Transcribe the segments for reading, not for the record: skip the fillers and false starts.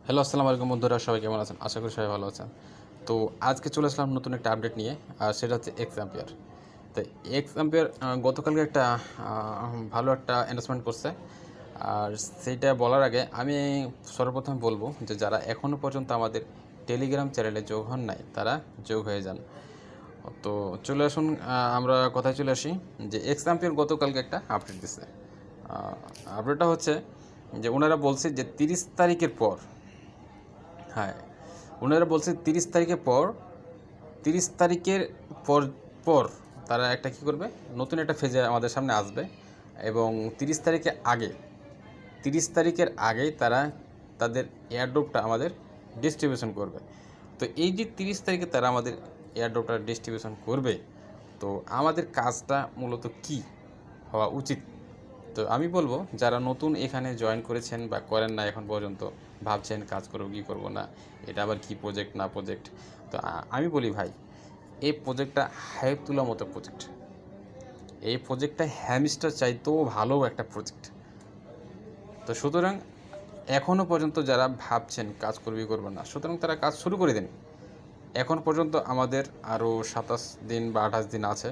Hello, আসসালামু আলাইকুম বন্ধুরা, সবাই কেমন আছেন? আশা করি সবাই ভালো আছেন। তো আজকে চলে আসলাম নতুন একটা আপডেট নিয়ে, আর সেটা হচ্ছে এক্স অ্যাম্পিয়ার। তো এক্স অ্যাম্পিয়ার গতকালকে একটা ভালো একটা অ্যানাউন্সমেন্ট করছে। আর সেইটা বলার আগে আমি সর্বপ্রথম বলবো যে যারা এখনও পর্যন্ত আমাদের টেলিগ্রাম চ্যানেলে যোগ হন নাই তারা যোগ হয়ে যান। তো চলে আসুন, আমরা কথায় চলে আসি যে এক্স অ্যাম্পিয়ার গতকালকে একটা আপডেট দিচ্ছে। আপডেটটা হচ্ছে যে ওনারা বলছে যে 30 তারিখের পর, হ্যাঁ, ওনারা বলছে 30 তারিখের পর, 30 তারিখের পর পর তারা একটা কী করবে, নতুন একটা ফেজে আমাদের সামনে আসবে। এবং 30 তারিখের আগেই তারা তাদের এয়ারড্রপটা আমাদের ডিস্ট্রিবিউশন করবে। তো এই যে 30 তারিখে তারা আমাদের এয়ারড্রপটা ডিস্ট্রিবিউশন করবে, তো আমাদের কাজটা মূলত কি হওয়া উচিত? তো আমি বলবো যারা নতুন এখানে জয়েন করেছেন বা করেন না এখন পর্যন্ত, ভাবছেন কাজ করবো কি করবো না, এটা আবার কি প্রজেক্ট না প্রজেক্ট, তো আমি বলি ভাই, এই প্রজেক্টটা হাইপ তোলার মতো প্রজেক্ট। এই প্রজেক্টটা হ্যামস্টার চাইতেও ভালো একটা প্রজেক্ট। তো সুতরাং এখনও পর্যন্ত যারা ভাবছেন কাজ করবি করবো না, সুতরাং তারা কাজ শুরু করে দিন। এখন পর্যন্ত আমাদের আরও 27 দিন বা 28 দিন আছে,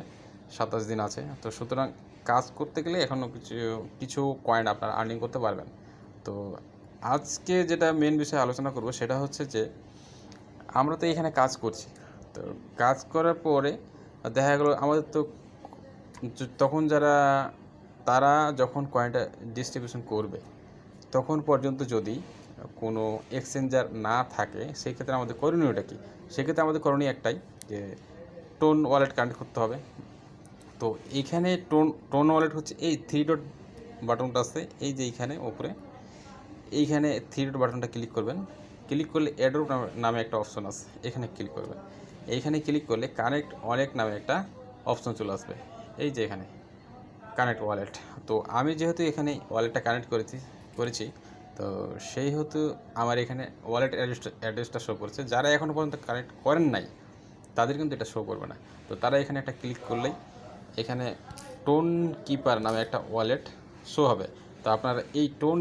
27 দিন আছে। তো সুতরাং কাজ করতে গেলে এখনও কিছু কিছু কয়েন আপনারা আর্নিং করতে পারবেন। তো আজকে যেটা মেন বিষয়ে আলোচনা করব সেটা হচ্ছে যে আমরা তো এখানে কাজ করছি। তো কাজ করার পরে দেখা গেলো আমাদের তো তখন তারা যখন কয়েনটা ডিস্ট্রিবিউশন করবে তখন পর্যন্ত যদি কোনো এক্সচেঞ্জার না থাকে, সেক্ষেত্রে আমাদের করণীয়টা কী? সেক্ষেত্রে আমাদের করণীয় একটাই, যে টোন ওয়ালেট কানেক্ট করতে হবে। তো এইখানে টোন ওয়ালেট হচ্ছে এই থ্রি ডট বাটনটা আছে, এই যে এইখানে ওপরে, এইখানে থ্রি ডট বাটনটা ক্লিক করবেন। ক্লিক করলে অ্যাড্রপ নামে একটা অপশন আছে, এখানে ক্লিক করবেন। এইখানে ক্লিক করলে কানেক্ট ওয়ালেট নামে একটা অপশন চলে আসবে, এই যে এখানে কানেক্ট ওয়ালেট। তো আমি যেহেতু এখানে ওয়ালেটটা কানেক্ট করেছি, তো সেই হেতু আমার এখানে ওয়ালেট অ্যাড্রেসটা শো করছে। যারা এখনও পর্যন্ত কানেক্ট করেন নাই তাদের কিন্তু এটা শো করবে না। তো তারা এখানে একটা ক্লিক করলেই এখানে টোন কিপার নামে একটা ওয়ালেট শো হবে। তো আপনারা এই টোন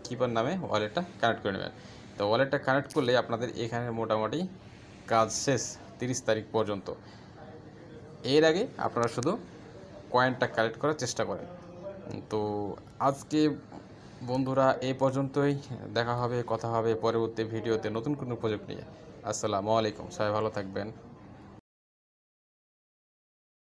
কিপার নামে ওয়ালেটটা কানেক্ট করে নেবেন। তো ওয়ালেটটা কানেক্ট করলে আপনাদের এখানে মোটামুটি কাজ শেষ 30 তারিখ পর্যন্ত। এর আগে আপনারা শুধু কয়েনটা কালেক্ট করার চেষ্টা করেন। তো আজকে বন্ধুরা এই পর্যন্তই। দেখা হবে, কথা হবে পরবর্তী ভিডিওতে নতুন কোনো প্রজেক্ট নিয়ে। আসসালামু আলাইকুম, সবাই ভালো থাকবেন।